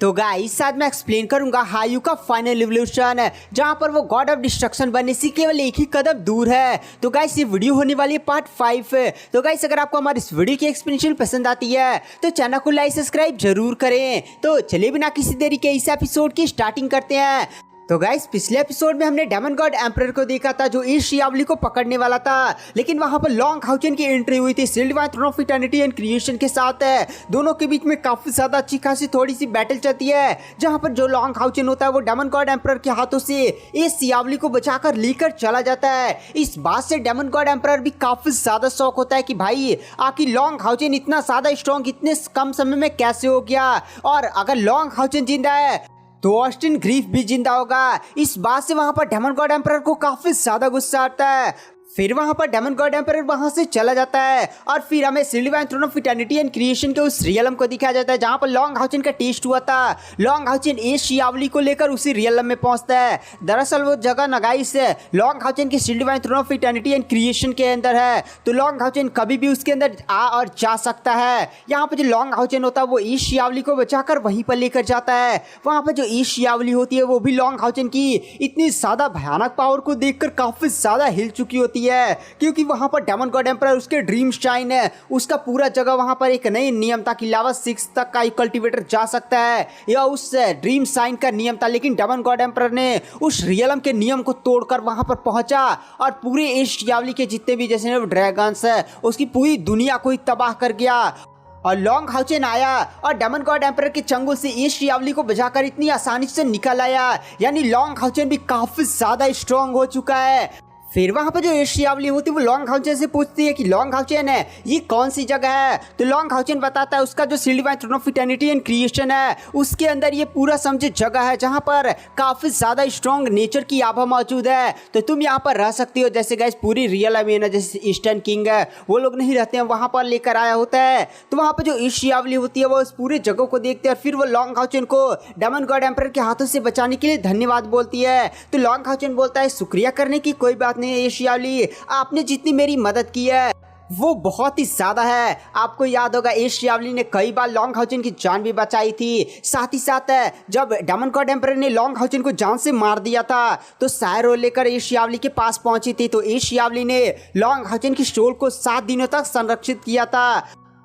तो गाइस आज मैं एक्सप्लेन करूंगा हायू का फाइनल रिवोल्यूशन जहां पर वो गॉड ऑफ डिस्ट्रक्शन बनने से केवल एक ही कदम दूर है। तो गाइस ये वीडियो होने वाली है पार्ट 5। तो गाइस अगर आपको हमारी इस वीडियो की एक्सप्लेनेशन पसंद आती है तो चैनल को लाइक सब्सक्राइब जरूर करें। तो चलिए बिना किसी देरी के इस एपिसोड की स्टार्टिंग करते हैं। तो गाइस पिछले एपिसोड में हमने डेमन गॉड एम्परर को देखा था जो ईश शियावली को पकड़ने वाला था, लेकिन वहां पर लॉन्ग हाउचन की एंट्री हुई थी sealed by throne of eternity and creation के साथ। दोनों के बीच में काफी ज्यादा अच्छी खासी थोड़ी सी बैटल चलती है जहां पर जो लॉन्ग हाउचन होता है वो डेमन गॉड एम्परर के हाथों से इस शियावली को बचाकर लेकर चला जाता है। इस बात से डेमन गॉड एम्परर भी काफी ज्यादा शौक होता है कि भाई आखिर लॉन्ग हाउचन इतना ज्यादा स्ट्रॉन्ग इतने कम समय में कैसे हो गया, और अगर लॉन्ग हाउचन जिंदा है तो ऑस्टिन ग्रीफ भी जिंदा होगा। इस बात से वहां पर डेमन गॉड एम्परर को काफी ज्यादा गुस्सा आता है। फिर वहां पर डेमन गॉड एम्परर वहां से चला जाता है और फिर हमें sealed by throne of eternity and creation के उस रियलम को दिखाया जाता है जहां पर लॉन्ग हाउचन का टेस्ट हुआ था। लॉन्ग हाउचन इस शियावली को लेकर उसी रियलम में पहुंचता है। दरअसल वो जगह नगाइस लॉन्ग हाउचन की sealed by throne of eternity and creation के अंदर है, तो लॉन्ग हाउचन कभी भी उसके अंदर आ और जा सकता है। यहाँ पर जो लॉन्ग हाउचन होता है वो इस शियावली को बचाकर वहीं पर लेकर जाता है। वहां पर जो इस शियावली होती है वो भी लॉन्ग हाउचन की इतनी ज्यादा भयानक पावर को देखकर काफी ज्यादा हिल चुकी होती है, क्योंकि वहां पर डेमन गॉड एम्परर उसके ड्रीम शाइन है उसका पूरा जगह वहां पर एक नई नियम था कि लेवल 6 तक का कल्टीवेटर जा सकता है, यह उस ड्रीम शाइन का नियम था। लेकिन डेमन गॉड एम्परर ने उस रियलम के नियम को तोड़कर वहां पर पहुंचा और पूरे इस शियावली के जितने भी जैसे ड्रैगन्स है उसकी पूरी दुनिया को ही तबाह कर गया। और लॉन्ग हाउचन आया और डेमन गॉड एम्परर के चंगुल से इस शियावली को बचाकर इतनी आसानी से निकल आया, यानी लॉन्ग हाउचन भी काफी ज्यादा स्ट्रॉन्ग हो चुका है। फिर वहां पर जो इस शियावली होती है वो लॉन्ग हाउचन से पूछती है कि लॉन्ग हाउचन है ये कौन सी जगह है, तो लॉन्ग हाउचन बताता है उसका जो sealed by throne of eternity and creation है उसके अंदर ये पूरा समझे जगह है जहां पर काफी ज्यादा स्ट्रॉन्ग नेचर की आभा मौजूद है, तो तुम यहाँ पर रह सकती हो। जैसे गाइस पूरी रियल में ना जैसे ईस्टर्न किंग है वो लोग नहीं रहते हैं, वहां पर लेकर आया होता है। तो वहां पर जो इस शियावली होती है वो उस पूरे जगह को देखते हैं और फिर वो लॉन्ग हाउचन को डेमन गॉड एम्परर के हाथों से बचाने के लिए धन्यवाद बोलती है। तो लॉन्ग हाउचन बोलता है शुक्रिया करने की कोई बात नहीं है ये शियावली, आपने जितनी मेरी मदद की है वो बहुत ही ज्यादा है। आपको याद होगा इस शियावली ने कई बार लॉन्ग हाउचन की जान भी बचाई थी। साथ ही साथ जब डेमन गॉड एम्परर ने लॉन्ग हाउचन को जान से मार दिया था तो सायरो लेकर इस शियावली के पास पहुंची थी, तो इस शियावली ने लॉन्ग हाउचन की सोल को 7 दिनों तक संरक्षित किया था।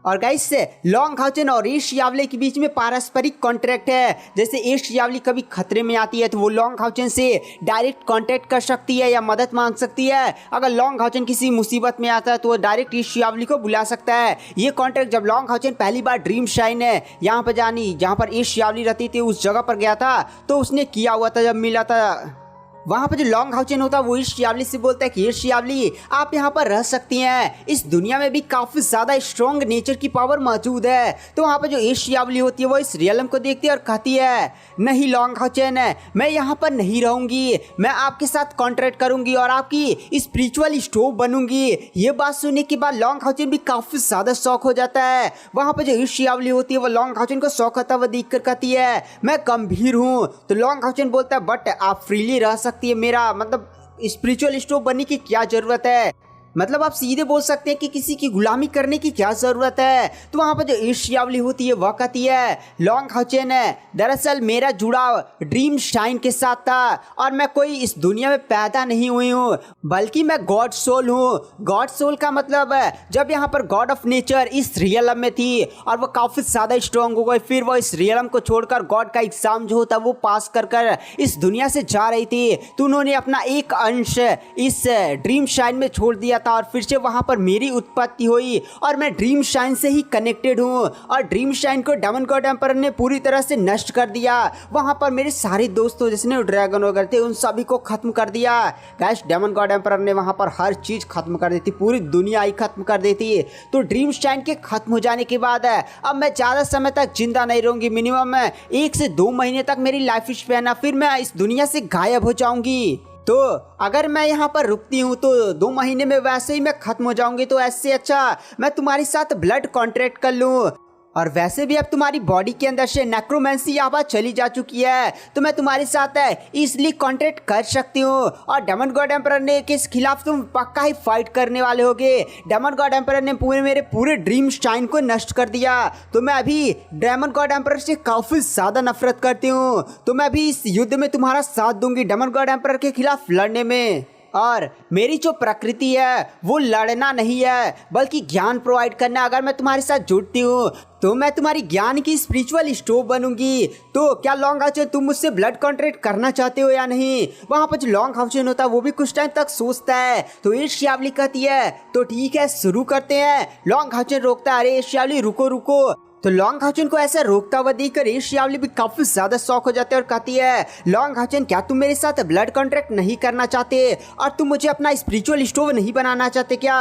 और गाइस लॉन्ग हाउचन और इस शियावली के बीच में पारस्परिक कॉन्ट्रैक्ट है, जैसे इस शियावली कभी खतरे में आती है तो वो लॉन्ग हाउचन से डायरेक्ट कांटेक्ट कर सकती है या मदद मांग सकती है। अगर लॉन्ग हाउचन किसी मुसीबत में आता है तो वो डायरेक्ट इस शियावली को बुला सकता है। ये कॉन्ट्रैक्ट जब लॉन्ग हाउचन पहली बार ड्रीम शाइन है यहाँ पर जानी जहाँ पर इस शियावली रहती थी उस जगह पर गया था तो उसने किया हुआ था। जब मिला था वहां पर जो लॉन्ग हाउचन होता है वो इस शियावली से बोलता है कि ये शियावली आप यहाँ पर रह सकती हैं, इस दुनिया में भी काफी ज्यादा स्ट्रॉन्ग नेचर की पावर मौजूद है। तो वहां पर जो इस शियावली होती है वो इस रियलम को देखती है और कहती है नहीं लॉन्ग हाउचन मैं यहाँ पर नहीं रहूंगी, मैं आपके साथ कॉन्ट्रैक्ट करूंगी और आपकी स्पिरिचुअल स्टोव बनूंगी। ये बात सुनने के बाद लॉन्ग हाउचन भी काफी ज्यादा शौक हो जाता है। वहां पर जो इस शियावली होती है वो लॉन्ग हाउचन को शौक होता हुआ देख कर कहती है मैं गंभीर हूँ। तो लॉन्ग हाउचन बोलता है बट आप फ्रीली रह सकती है, मेरा मतलब स्पिरिचुअल स्टोव बनने की क्या जरूरत है, मतलब आप सीधे बोल सकते हैं कि किसी की गुलामी करने की क्या जरूरत है। तो वहां पर जो इस शियावली होती है वह कहती है लॉन्ग हाउचन दरअसल मेरा जुड़ाव ड्रीम शाइन के साथ था और मैं कोई इस दुनिया में पैदा नहीं हुई हूँ बल्कि मैं गॉड सोल हूँ। गॉड सोल का मतलब जब यहाँ पर गॉड ऑफ नेचर इस रियलम में थी और वो काफी ज्यादा स्ट्रॉन्ग हो गई, फिर वो इस रियलम को छोड़कर गॉड का एग्जाम जो होता वो पास कर इस दुनिया से जा रही थी, तो उन्होंने अपना एक अंश इस ड्रीम शाइन में छोड़ दिया था और फिर से वहां पर मेरी उत्पत्ति हुई और मैं ड्रीम शाइन से ही कनेक्टेड हूं और ड्रीम शाइन को डेमन गॉड एम्परर ने पूरी तरह से नष्ट कर दिया। वहां पर मेरे सारे दोस्तों जिसने ड्रैगन वगैरह थे उन सभी को खत्म कर दिया। गाइस डेमन गॉड एम्परर ने वहां पर हर चीज खत्म कर दी थी, पूरी दुनिया ही खत्म कर दी थी। तो ड्रीम शाइन के खत्म हो जाने के बाद अब मैं ज्यादा समय तक जिंदा नहीं रहूंगी, मिनिमम 1 से 2 महीने तक मेरी लाइफ स्पैन है, फिर मैं इस दुनिया से गायब हो जाऊंगी। तो अगर मैं यहाँ पर रुकती हूँ तो 2 महीने में वैसे ही मैं खत्म हो जाऊंगी, तो ऐसे अच्छा मैं तुम्हारे साथ ब्लड कॉन्ट्रैक्ट कर लूँ। और वैसे भी अब तुम्हारी बॉडी के अंदर से नेक्रोमेंसी आवाज चली जा चुकी है, तो मैं तुम्हारे साथ इसलिए कॉन्ट्रैक्ट कर सकती हूँ। और डेमन गॉड एम्परर ने के खिलाफ तुम पक्का ही फाइट करने वाले होगे। डेमन गॉड एम्परर ने मेरे पूरे ड्रीम शाइन को नष्ट कर दिया, तो मैं अभी डेमन गॉड एम्परर से काफी ज्यादा नफरत करती हूँ। तो मैं अभी इस युद्ध में तुम्हारा साथ दूंगी डेमन गॉड एम्परर के खिलाफ लड़ने में। और मेरी जो प्रकृति है वो लड़ना नहीं है बल्कि ज्ञान प्रोवाइड करना। अगर मैं तुम्हारे साथ जुड़ती हूँ तो मैं तुम्हारी ज्ञान की स्पिरिचुअल स्टोव बनूंगी। तो क्या लॉन्ग हाउचन तुम मुझसे ब्लड कॉन्ट्रैक्ट करना चाहते हो या नहीं? वहाँ पर जो लॉन्ग हाउचन होता है वो भी कुछ टाइम तक सोचता है। तो ये श्यावली कहती है तो ठीक है शुरू करते हैं। लॉन्ग हाउचन रोकता है, अरे श्यावली रुको रुको। तो लॉन्ग हाउचन को ऐसा रोकता हुआ देखकर श्यावली भी काफी ज्यादा शौक हो जाते हैं और कहती है लॉन्ग हाउचन क्या तुम मेरे साथ ब्लड कॉन्ट्रैक्ट नहीं करना चाहते और तुम मुझे अपना स्पिरिचुअल स्टोव नहीं बनाना चाहते क्या?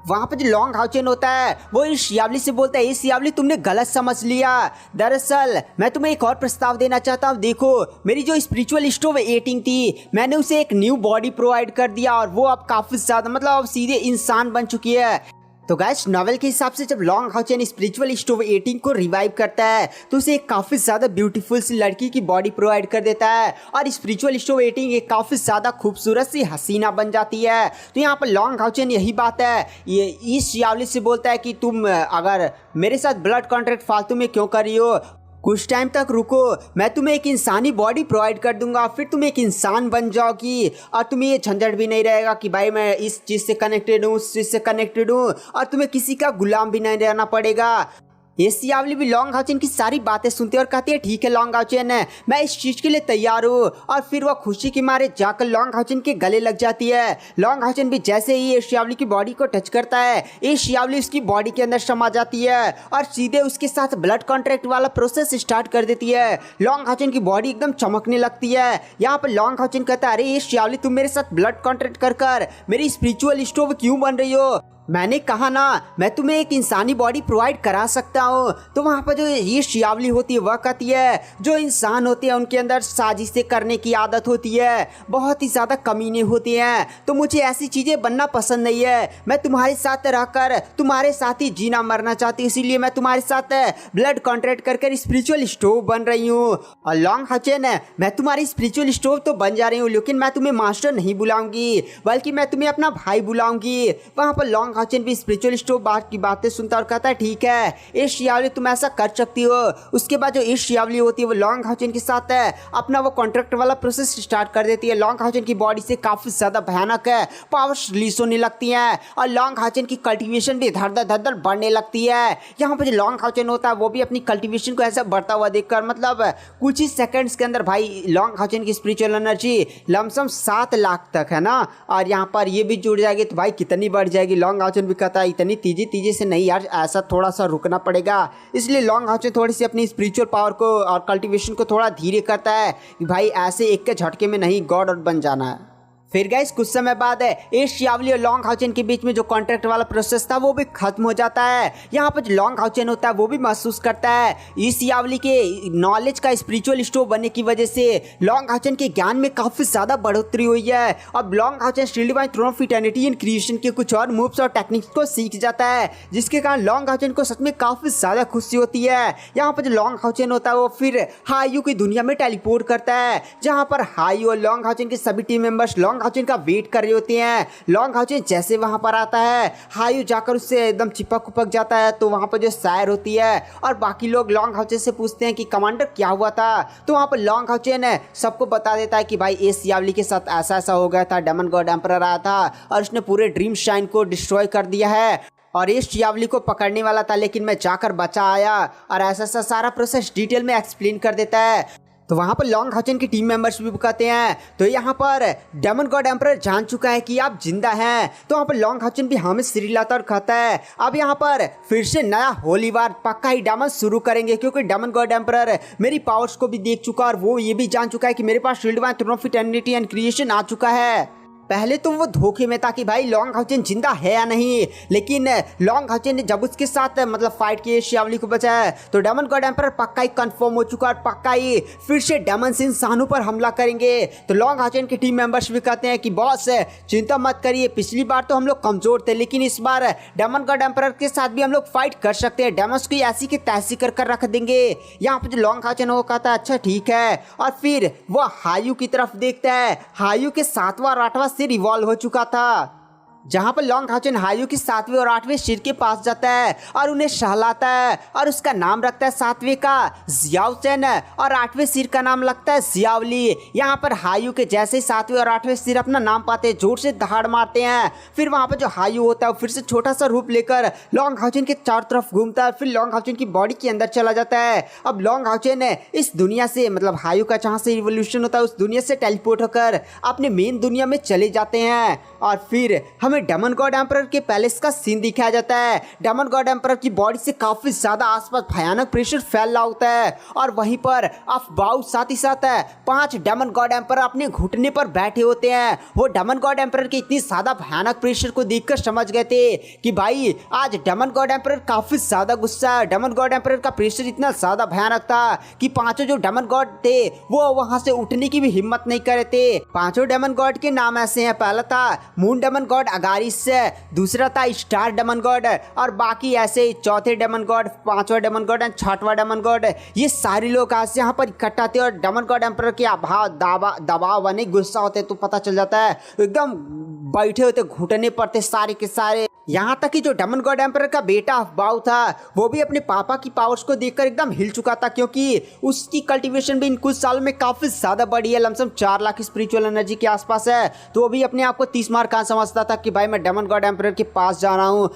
वहाँ पर जो लॉन्ग हाउचन होता है वो इस शियावली से बोलता है, शियावली तुमने गलत समझ लिया। दरअसल मैं तुम्हें एक और प्रस्ताव देना चाहता हूँ। देखो मेरी जो स्पिरिचुअल स्टोव 18 थी, मैंने उसे एक न्यू बॉडी प्रोवाइड कर दिया और वो अब काफी ज्यादा मतलब अब सीधे इंसान बन चुकी है। तो गाइस नॉवेल के हिसाब से जब लॉन्ग हाउचन स्पिरिचुअल स्टोव 18 को रिवाइव करता है तो उसे एक काफी ज्यादा ब्यूटीफुल सी लड़की की बॉडी प्रोवाइड कर देता है और स्पिरिचुअल स्टोव 18 एक काफी ज्यादा खूबसूरत सी हसीना बन जाती है। तो यहाँ पर लॉन्ग हाउचन यही बात है, ये इस शियावली से बोलता है कि तुम अगर मेरे साथ ब्लड कॉन्ट्रैक्ट फालतू में क्यों कर रही हो, कुछ टाइम तक रुको, मैं तुम्हें एक इंसानी बॉडी प्रोवाइड कर दूंगा, फिर तुम एक इंसान बन जाओगी और तुम्हें ये झंझट भी नहीं रहेगा कि भाई मैं इस चीज़ से कनेक्टेड हूँ उस चीज़ से कनेक्टेड हूँ, और तुम्हें किसी का गुलाम भी नहीं रहना पड़ेगा। ये शियावली भी लॉन्ग हाउचन की सारी बातें सुनती है और कहती है ठीक है लॉन्ग हाउचन मैं इस चीज़ के लिए तैयार हूँ। और फिर वह खुशी के मारे जाकर लॉन्ग हाउचन के गले लग जाती है। लॉन्ग हाउचन भी जैसे ही ये शियावली की बॉडी को टच करता है ये शियावली उसकी बॉडी के अंदर समा जाती है और सीधे उसके साथ ब्लड कॉन्ट्रैक्ट वाला प्रोसेस स्टार्ट कर देती है। लॉन्ग हाउचन की बॉडी एकदम चमकने लगती है। यहाँ पर लॉन्ग हाउचन कहता है अरे ये शियावली तुम मेरे साथ ब्लड कॉन्ट्रैक्ट कर मेरी स्पिरिचुअल स्टोव क्यों बन रही हो? मैंने कहा ना मैं तुम्हें एक इंसानी बॉडी प्रोवाइड करा सकता हूँ। तो वहाँ पर जो ये शियावली होती है वह कहती है जो इंसान होते हैं उनके अंदर साजिशें करने की आदत होती है, बहुत ही ज़्यादा कमीने होते हैं, तो मुझे ऐसी चीज़ें बनना पसंद नहीं है। मैं तुम्हारे साथ रहकर तुम्हारे साथ ही जीना मरना चाहती हूँ, इसीलिए मैं तुम्हारे साथ ब्लड कॉन्ट्रैक्ट कर स्पिरिचुअल स्टोव बन रही हूँ। और लॉन्ग हाउचन मैं तुम्हारी स्पिरिचुअल स्टोव तो बन जा रही हूँ लेकिन मैं तुम्हें मास्टर नहीं बुलाऊंगी बल्कि मैं तुम्हें अपना भाई बुलाऊंगी। वहाँ पर लॉन्ग हाउचन भी स्पिरिचुअल स्टोव बात की बातें सुनता और कहता है ठीक है इस शियावली तुम ऐसा कर सकती हो। उसके बाद जो इस शियावली होती है वो लॉन्ग हाउचन के साथ अपना वो कॉन्ट्रैक्ट वाला प्रोसेस स्टार्ट कर देती है। लॉन्ग हाउचन की बॉडी से काफी ज्यादा भयानक पावर्स रिलीज होने लगती हैं और लॉन्ग हाउचन की कल्टीवेशन भी धड़ धड़ बढ़ने लगती है। यहाँ पर जो लॉन्ग हाउचन होता है वो भी अपनी कल्टीवेशन को ऐसा बढ़ता हुआ देखकर मतलब कुछ ही सेकंड्स के अंदर भाई लॉन्ग हाउचन की स्पिरिचुअल एनर्जी लमसम 7 लाख तक है ना, और यहाँ पर ये भी जुड़ जाएगी तो भाई कितनी बढ़ जाएगी। लॉन्ग हाउचन भी कहता है इतनी तेजी से नहीं यार, ऐसा थोड़ा सा रुकना पड़ेगा। इसलिए लॉन्ग हाउचन थोड़ी सी अपनी स्पिरिचुअल पावर को और कल्टीवेशन को थोड़ा धीरे करता है कि भाई ऐसे एक के झटके में नहीं गॉड और बन जाना है। फिर गाइस कुछ समय बाद इस शियावली और लॉन्ग हाउचन के बीच में जो कॉन्ट्रैक्ट वाला प्रोसेस था वो भी खत्म हो जाता है। यहाँ पर जो लॉन्ग हाउचन होता है वो भी महसूस करता है इस शियावली के नॉलेज का स्पिरिचुअल स्टोव बनने की वजह से लॉन्ग हाउचन के ज्ञान में काफी ज्यादा बढ़ोतरी हुई है। अब Long Haochen shield by throne of eternity and creation के कुछ और मूव्स और टेक्निक्स को सीख जाता है जिसके कारण लॉन्ग हाउचन को सच में काफी ज्यादा खुशी होती है। यहाँ पर जो लॉन्ग हाउचन होता है वो फिर हायू की दुनिया में टेलीपोर्ट करता है जहाँ पर हायू और लॉन्ग हाउचन के सभी टीम मेंबर्स लॉन्ग हाउचन का वेट कर रहे होते हैं। लॉन्ग हाउचन जैसे वहां पर आता है हायू जाकर उससे एकदम चिपक उपक जाता है। तो वहां पर जो शायर होती है और बाकी लोग लॉन्ग हाउचन से पूछते हैं कि कमांडर क्या हुआ था, तो वहां पर लॉन्ग हाउचन सबको बता देता है कि भाई इस शियावली के साथ ऐसा ऐसा हो गया था, डेमन गॉड एम्परर आया था और उसने पूरे ड्रीम शाइन को डिस्ट्रॉय कर दिया है और इस शियावली को पकड़ने वाला था लेकिन मैं जाकर बचा आया, और ऐसा ऐसा सारा प्रोसेस डिटेल में एक्सप्लेन कर देता है। तो वहाँ पर लॉन्ग हाउचन की टीम मेंबर्स भी कहते हैं तो यहाँ पर डेमन गॉड एम्परर जान चुका है कि आप जिंदा हैं। तो वहाँ पर लॉन्ग हाउचन भी हमें सिर हिलाता और कहता है अब यहाँ पर फिर से नया होली वार पक्का ही डेमन शुरू करेंगे क्योंकि डेमन गॉड एम्परर मेरी पावर्स को भी देख चुका और वो ये भी जान चुका है कि मेरे पास shield by throne of eternity and creation आ चुका है। पहले तो वो धोखे में था कि भाई लॉन्ग हाउचेन जिंदा है या नहीं, लेकिन लॉन्ग हाउचेन ने जब उसके साथ मतलब फाइट किए, शियावली को बचाया, तो डेमन गॉड एम्परर पक्का ही कंफर्म हो चुका और पक्का ही फिर से डेमन से इंसानों पर हमला करेंगे। तो लॉन्ग हाउचेन के टीम मेंबर्स भी कहते हैं कि बॉस चिंता मत करिए, पिछली बार तो हम लोग कमजोर थे, लेकिन इस बार डेमन गॉड एम्परर के साथ भी हम लोग फाइट कर सकते हैं, डेमन्स को ऐसी की तैसी कर रख देंगे। यहाँ पे जो लॉन्ग हाउचेन वो कहता है अच्छा ठीक है, और फिर वो हायू की तरफ देखता है। हायू के 7वां और 8वां सिर रिवॉल्व हो चुका था, जहां पर लॉन्ग हाउचेन हायू की 7वें और 8वें सिर के पास जाता है और उन्हें सहलाता है और उसका नाम रखता है 7वें का जियाओचेन और 8वें सिर का नाम लगता है जियावली। यहाँ पर हायू के जैसे ही 7वें और 8वें सिर अपना नाम पाते हैं, जोर से दहाड़ मारते हैं। फिर वहां पर जो हायू होता है फिर से छोटा सा रूप लेकर लॉन्ग हाउचेन के चारों तरफ घूमता है, फिर लॉन्ग हाउचेन की बॉडी के अंदर चला जाता है। अब लॉन्ग हाउचेन इस दुनिया से मतलब हायू का जहाँ से रिवोल्यूशन होता है उस दुनिया से टेलीपोर्ट होकर अपने मेन दुनिया में चले जाते हैं। और फिर हमें डेमन गॉड एम्परर के पैलेस का सीन दिखाया जाता है। डेमन गॉड एम्परर की बॉडी से काफी ज्यादा आसपास भयानक प्रेशर फैल रहा होता है और वहीं पर अफबाउ साथ ही साथ 5 डेमन गॉड एम्परर अपने घुटने पर बैठे होते हैं। वो डेमन गॉड एम्परर के इतनी ज्यादा भयानक प्रेशर को देखकर समझ गए थे कि भाई आज डेमन गॉड एम्परर काफी ज्यादा गुस्सा है। डेमन गॉड एम्परर का प्रेशर इतना ज्यादा भयानक था कि 5 जो डेमन गॉड थे वो वहां से उठने की भी हिम्मत नहीं कर रहे थे। 5 डेमन गॉड के नाम ऐसे हैं, पहला था मून डेमन गॉड अगारिस, दूसरा था स्टार डेमन गॉड और बाकी ऐसे चौथे डेमन गॉड, 5वां डेमन गॉड एंड 6वां डेमन गॉड। ये सारे लोग आज यहाँ पर इकट्ठा थे और डेमन गॉड एम्परर के अभाव दबाव बने गुस्सा होते तो पता चल जाता है एकदम बैठे होते घुटने पर थे सारे के सारे। यहाँ तक कि जो डेमन गॉड एम्परर का बेटा अफबाउ था वो भी अपने पापा की पावर्स को देखकर एकदम हिल चुका था, क्योंकि उसकी कल्टीवेशन भी इन कुछ सालों में काफी ज्यादा बढ़ी है, लमसम 4 लाख स्पिरिचुअल एनर्जी के आसपास है। तो वो भी अपने आप को 30 मार कहाँ समझता था कि भाई मैं डेमन गॉड एम्परर के पास जा रहा हूँ।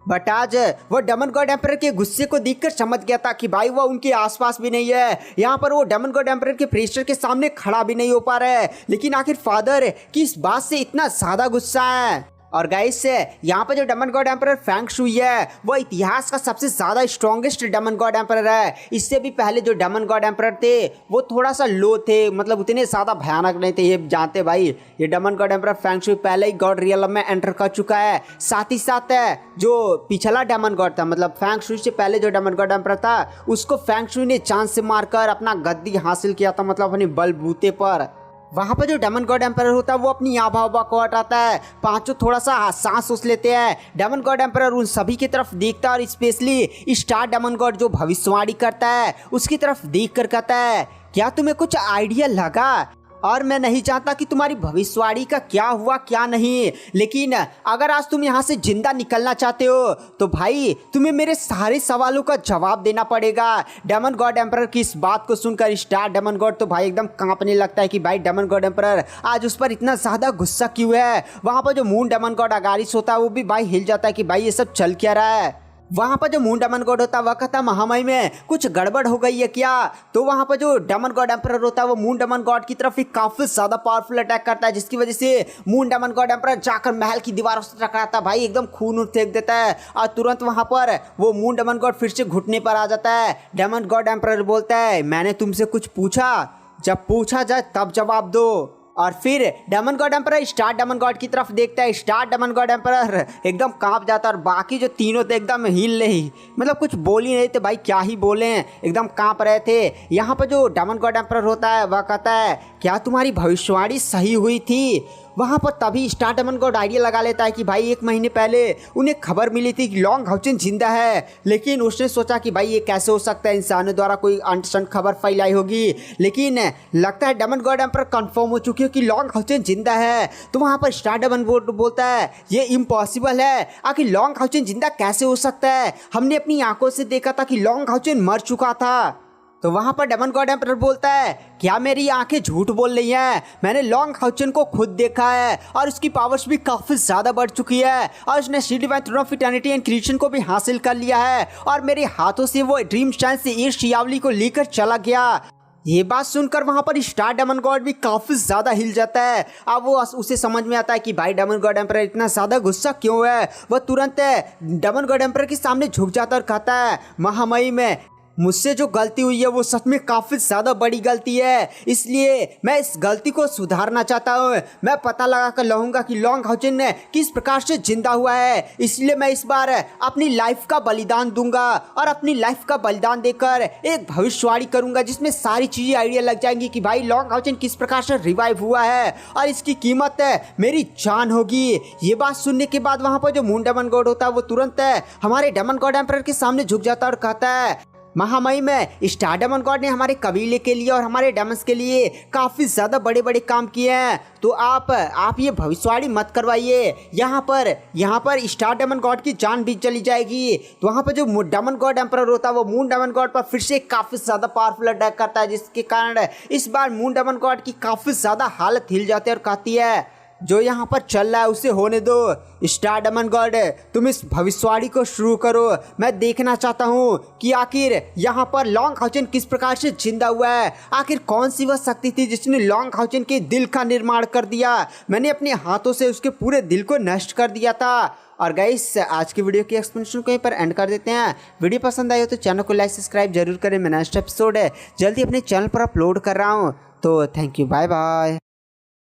बट आज वो डेमन गॉड एम्परर के गुस्से को देखकर समझ गया था कि भाई वो उनके आसपास भी नहीं है। यहाँ पर वो डेमन गॉड एम्परर के प्रेशर के सामने खड़ा भी नहीं हो पा रहा है, लेकिन आखिर फादर की इस बात से इतना ज्यादा गुस्सा है। और गाइस यहाँ पर जो demon god emperor Fang Shui है वो इतिहास का सबसे ज्यादा स्ट्रॉन्गेस्ट डेमन गॉड एम्परर है। इससे भी पहले जो डेमन गॉड एम्परर थे वो थोड़ा सा लो थे, मतलब उतने ज्यादा भयानक नहीं थे। ये जानते भाई ये demon god emperor Fang Shui पहले ही गॉड रियलम में एंटर कर चुका है। साथ ही साथ जो पिछला डेमन गॉड था मतलब फैंग शुई से पहले जो डेमन गॉड एम्परर था उसको फैंग शुई ने चांद से मारकर अपना गद्दी हासिल किया था, मतलब अपने बलबूते पर। वहाँ पर जो डेमन गॉड एम्परर होता है वो अपनी आभा को हटाता है, 5 थोड़ा सा सांस उस लेते हैं। डेमन गॉड एम्परर उन सभी की तरफ देखता है और स्पेशली स्टार डेमन गॉड जो भविष्यवाणी करता है उसकी तरफ देख कर कहता है क्या तुम्हें कुछ आइडिया लगा? और मैं नहीं चाहता कि तुम्हारी भविष्यवाणी का क्या हुआ क्या नहीं, लेकिन अगर आज तुम यहाँ से जिंदा निकलना चाहते हो तो भाई तुम्हें मेरे सारे सवालों का जवाब देना पड़ेगा। डेमन गॉड एम्परर की इस बात को सुनकर स्टार डेमन गॉड तो भाई एकदम कांपने लगता है कि भाई डेमन गॉड एम्परर आज उस पर इतना ज्यादा गुस्सा क्यों है। वहाँ पर जो मून डेमन गॉड अगारिस होता है वो भी भाई हिल जाता है कि भाई ये सब चल क्या रहा है। वहाँ पर जो मून डेमन गॉड होता है वह कहता महामाई में कुछ गड़बड़ हो गई है क्या? तो वहाँ पर जो डेमन गॉड एम्परर होता है वो मून डेमन गॉड की तरफ एक काफी ज्यादा पावरफुल अटैक करता है, जिसकी वजह से मून डेमन गॉड एम्परर जाकर महल की दीवारों से टकराता है, भाई एकदम खून फेंक देता है और तुरंत वहाँ पर वो मून डेमन गॉड फिर से घुटने पर आ जाता है। डेमन गॉड एम्परर बोलता है मैंने तुमसे कुछ पूछा, जब पूछा जाए तब जवाब दो। और फिर demon god emperor star demon god की तरफ देखता है, स्टार डेमन गॉड एम्परर एकदम कांप जाता है और बाकी जो तीनों थे एकदम हिल नहीं, मतलब कुछ बोल ही नहीं थे भाई, क्या ही बोले, एकदम कांप रहे थे। यहाँ पर जो डेमन गॉड एम्परर होता है वह कहता है क्या तुम्हारी भविष्यवाणी सही हुई थी? वहाँ पर तभी स्टार डेमन गॉड आइडिया लगा लेता है कि भाई 1 महीने पहले उन्हें खबर मिली थी कि लॉन्ग हाउचेन जिंदा है, लेकिन उसने सोचा कि भाई ये कैसे हो सकता है, इंसानों द्वारा कोई अनसन खबर फैलाई होगी। लेकिन लगता है डेमन गॉड एम्परर कंफर्म हो चुकी है कि लॉन्ग हाउचेन जिंदा है। तो वहाँ पर स्टार डेमन गॉड बोलता है ये इम्पॉसिबल है, आखिर लॉन्ग हाउचेन जिंदा कैसे हो सकता है? हमने अपनी आंखों से देखा था कि लॉन्ग हाउचेन मर चुका था। तो वहाँ पर डेमन गॉड एम्परर बोलता है क्या मेरी आंखें झूठ बोल रही हैं? मैंने लॉन्ग हाउचेन को खुद देखा है और उसकी पावर्स भी काफी ज्यादा बढ़ चुकी है और उसने सी divine throne of eternity and creation को भी हासिल कर लिया है और मेरे हाथों से वो ड्रीम शाइन से ये शियावली को लेकर चला गया। ये बात सुनकर वहां पर स्टार डेमन गॉड भी काफी ज्यादा हिल जाता है। अब वो उसे समझ में आता है कि भाई डेमन गॉड एम्परर इतना ज्यादा गुस्सा क्यों है। वह तुरंत डेमन गॉड एम्परर के सामने झुक जाता और कहता है महामई में मुझसे जो गलती हुई है वो सच में काफ़ी ज़्यादा बड़ी गलती है, इसलिए मैं इस गलती को सुधारना चाहता हूँ। मैं पता लगा कर लाऊंगा कि लॉन्ग हाउचन किस प्रकार से जिंदा हुआ है, इसलिए मैं इस बार अपनी लाइफ का बलिदान दूंगा और अपनी लाइफ का बलिदान देकर एक भविष्यवाणी करूंगा जिसमें सारी चीज़ें आइडिया लग जाएंगी कि भाई लॉन्ग हाउचन किस प्रकार से रिवाइव हुआ है और इसकी कीमत मेरी जान होगी। ये बात सुनने के बाद वहाँ पर जो मून डेमन गॉड होता है वो तुरंत हमारे डेमन गॉड एम्परर के सामने झुक जाता है और कहता है, महामहिम में स्टार डेमन गॉड ने हमारे कबीले के लिए और हमारे डेमन्स के लिए काफ़ी ज़्यादा बड़े बड़े काम किए हैं, तो आप ये भविष्यवाणी मत करवाइए। यहाँ पर स्टार डेमन गॉड की जान भी चली जाएगी। तो वहाँ पर जो डेमन गॉड एम्परर होता है वो मून डेमन गॉड पर फिर से काफ़ी ज़्यादा पावरफुल अटैक करता है, जिसके कारण इस बार मून डेमन गॉड की काफ़ी ज़्यादा हालत हिल जाती है और कहती है, जो यहाँ पर चल रहा है उसे होने दो। स्टार डेमन गॉड, तुम इस भविष्यवाणी को शुरू करो। मैं देखना चाहता हूँ कि आखिर यहाँ पर लॉन्ग हाउचन किस प्रकार से जिंदा हुआ है। आखिर कौन सी वह शक्ति थी जिसने लॉन्ग हाउचन के दिल का निर्माण कर दिया। मैंने अपने हाथों से उसके पूरे दिल को नष्ट कर दिया था। और गाइस, आज की वीडियो की एक्सप्लेनेशन को यहीं पर एंड कर देते हैं। वीडियो पसंद आई हो तो चैनल को लाइक सब्सक्राइब जरूर करें। मैं नेक्स्ट एपिसोड जल्दी अपने चैनल पर अपलोड कर रहा हूँ। तो थैंक यू, बाय बाय।